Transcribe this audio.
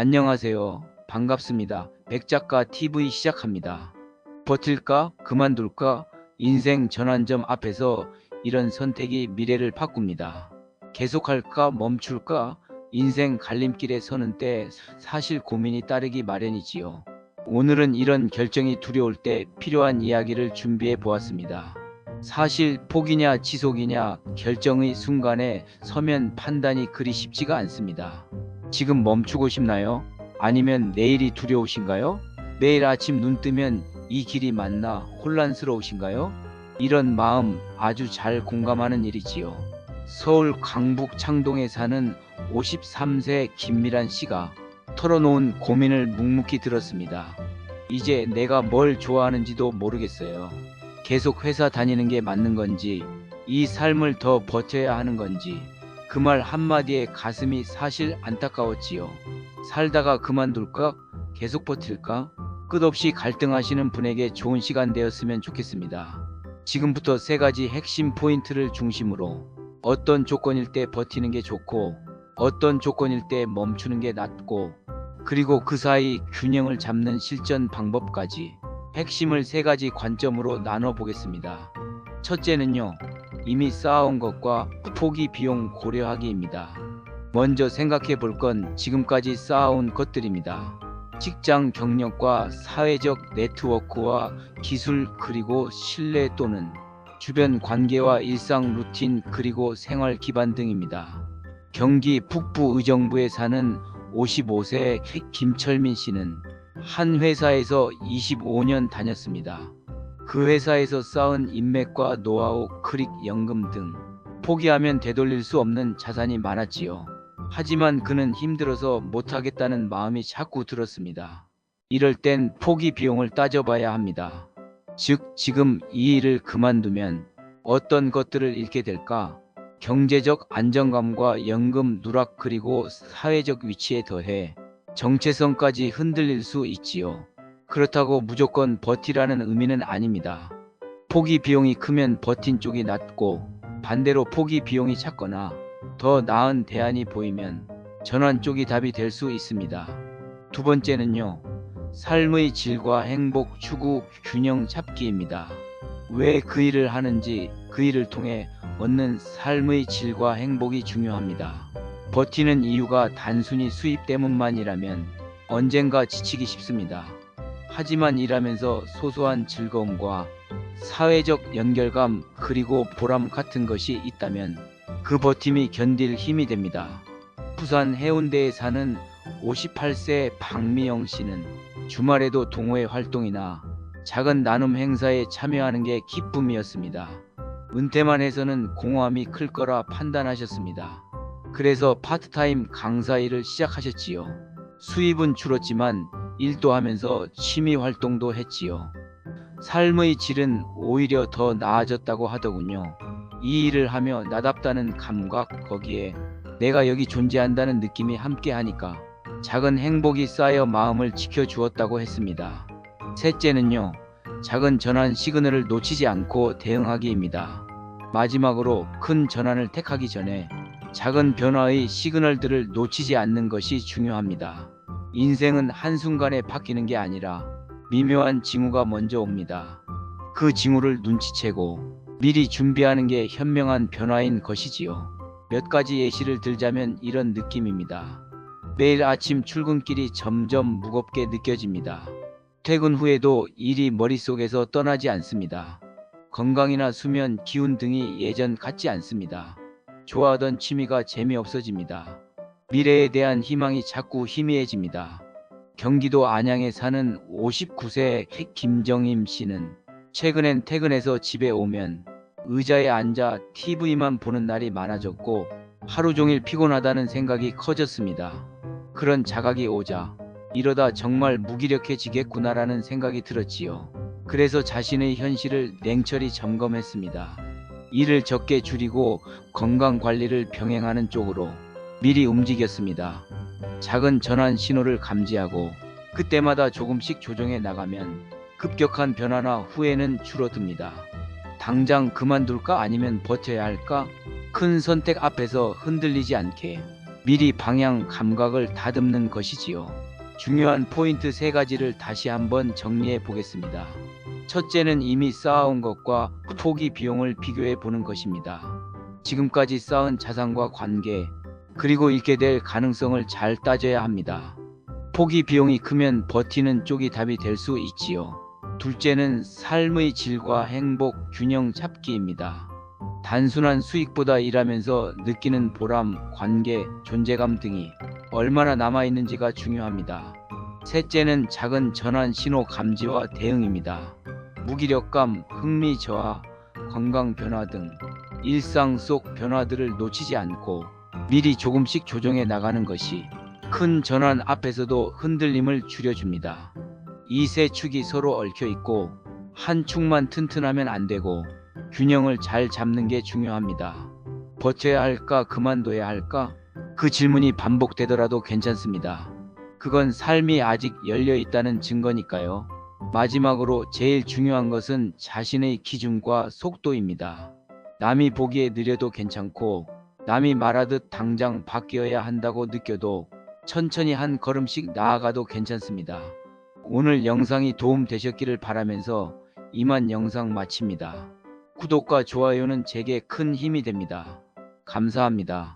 안녕하세요. 반갑습니다. 백작가 TV 시작합니다. 버틸까? 그만둘까? 인생 전환점 앞에서 이런 선택이 미래를 바꿉니다. 계속할까? 멈출까? 인생 갈림길에 서는 때 사실 고민이 따르기 마련이지요. 오늘은 이런 결정이 두려울 때 필요한 이야기를 준비해 보았습니다. 사실 포기냐 지속이냐 결정의 순간에 서면 판단이 그리 쉽지가 않습니다. 지금 멈추고 싶나요? 아니면 내일이 두려우신가요? 매일 아침 눈 뜨면 이 길이 맞나 혼란스러우신가요? 이런 마음 아주 잘 공감하는 일이지요. 서울 강북 창동에 사는 53세 김미란 씨가 털어놓은 고민을 묵묵히 들었습니다. 이제 내가 뭘 좋아하는지도 모르겠어요. 계속 회사 다니는 게 맞는 건지, 이 삶을 더 버텨야 하는 건지, 그 말 한마디에 가슴이 사실 안타까웠지요. 살다가 그만둘까? 계속 버틸까? 끝없이 갈등하시는 분에게 좋은 시간 되었으면 좋겠습니다. 지금부터 세 가지 핵심 포인트를 중심으로 어떤 조건일 때 버티는 게 좋고 어떤 조건일 때 멈추는 게 낫고 그리고 그 사이 균형을 잡는 실전 방법까지 핵심을 세 가지 관점으로 나눠 보겠습니다. 첫째는요, 이미 쌓아온 것과 포기 비용 고려하기입니다. 먼저 생각해 볼 건 지금까지 쌓아온 것들입니다. 직장 경력과 사회적 네트워크와 기술 그리고 신뢰 또는 주변 관계와 일상 루틴 그리고 생활 기반 등입니다. 경기 북부 의정부에 사는 55세 김철민 씨는 한 회사에서 25년 다녔습니다. 그 회사에서 쌓은 인맥과 노하우, 클릭, 연금 등 포기하면 되돌릴 수 없는 자산이 많았지요. 하지만 그는 힘들어서 못하겠다는 마음이 자꾸 들었습니다. 이럴 땐 포기 비용을 따져봐야 합니다. 즉, 지금 이 일을 그만두면 어떤 것들을 잃게 될까? 경제적 안정감과 연금 누락 그리고 사회적 위치에 더해 정체성까지 흔들릴 수 있지요. 그렇다고 무조건 버티라는 의미는 아닙니다. 포기 비용이 크면 버틴 쪽이 낫고 반대로 포기 비용이 작거나 더 나은 대안이 보이면 전환 쪽이 답이 될 수 있습니다. 두 번째는요, 삶의 질과 행복 추구 균형 잡기입니다. 왜 그 일을 하는지 그 일을 통해 얻는 삶의 질과 행복이 중요합니다. 버티는 이유가 단순히 수입 때문만이라면 언젠가 지치기 쉽습니다. 하지만 일하면서 소소한 즐거움과 사회적 연결감 그리고 보람 같은 것이 있다면 그 버팀이 견딜 힘이 됩니다. 부산 해운대에 사는 58세 박미영 씨는 주말에도 동호회 활동이나 작은 나눔 행사에 참여하는 게 기쁨이었습니다. 은퇴만 해서는 공허함이 클 거라 판단하셨습니다. 그래서 파트타임 강사 일을 시작하셨지요. 수입은 줄었지만 일도 하면서 취미 활동도 했지요. 삶의 질은 오히려 더 나아졌다고 하더군요. 이 일을 하며 나답다는 감각, 거기에 내가 여기 존재한다는 느낌이 함께 하니까 작은 행복이 쌓여 마음을 지켜주었다고 했습니다. 셋째는요, 작은 전환 시그널을 놓치지 않고 대응하기입니다. 마지막으로 큰 전환을 택하기 전에 작은 변화의 시그널들을 놓치지 않는 것이 중요합니다. 인생은 한순간에 바뀌는 게 아니라 미묘한 징후가 먼저 옵니다. 그 징후를 눈치채고 미리 준비하는 게 현명한 변화인 것이지요. 몇 가지 예시를 들자면 이런 느낌입니다. 매일 아침 출근길이 점점 무겁게 느껴집니다. 퇴근 후에도 일이 머릿속에서 떠나지 않습니다. 건강이나 수면, 기운 등이 예전 같지 않습니다. 좋아하던 취미가 재미없어집니다. 미래에 대한 희망이 자꾸 희미해집니다. 경기도 안양에 사는 59세 김정임 씨는 최근엔 퇴근해서 집에 오면 의자에 앉아 TV만 보는 날이 많아졌고 하루 종일 피곤하다는 생각이 커졌습니다. 그런 자각이 오자 이러다 정말 무기력해지겠구나라는 생각이 들었지요. 그래서 자신의 현실을 냉철히 점검했습니다. 일을 적게 줄이고 건강 관리를 병행하는 쪽으로 미리 움직였습니다. 작은 전환 신호를 감지하고 그때마다 조금씩 조정해 나가면 급격한 변화나 후회는 줄어듭니다. 당장 그만둘까 아니면 버텨야 할까? 큰 선택 앞에서 흔들리지 않게 미리 방향 감각을 다듬는 것이지요. 중요한 포인트 3가지를 다시 한번 정리해 보겠습니다. 첫째는 이미 쌓아온 것과 포기 비용을 비교해 보는 것입니다. 지금까지 쌓은 자산과 관계, 그리고 잃게 될 가능성을 잘 따져야 합니다. 포기 비용이 크면 버티는 쪽이 답이 될 수 있지요. 둘째는 삶의 질과 행복 균형 잡기입니다. 단순한 수익보다 일하면서 느끼는 보람, 관계, 존재감 등이 얼마나 남아있는지가 중요합니다. 셋째는 작은 전환 신호 감지와 대응입니다. 무기력감, 흥미 저하, 건강 변화 등 일상 속 변화들을 놓치지 않고 미리 조금씩 조정해 나가는 것이 큰 전환 앞에서도 흔들림을 줄여줍니다. 이 세 축이 서로 얽혀 있고 한 축만 튼튼하면 안 되고 균형을 잘 잡는 게 중요합니다. 버텨야 할까, 그만둬야 할까? 그 질문이 반복되더라도 괜찮습니다. 그건 삶이 아직 열려 있다는 증거니까요. 마지막으로 제일 중요한 것은 자신의 기준과 속도입니다. 남이 보기에 느려도 괜찮고, 남이 말하듯 당장 바뀌어야 한다고 느껴도 천천히 한 걸음씩 나아가도 괜찮습니다. 오늘 영상이 도움 되셨기를 바라면서 이만 영상 마칩니다. 구독과 좋아요는 제게 큰 힘이 됩니다. 감사합니다.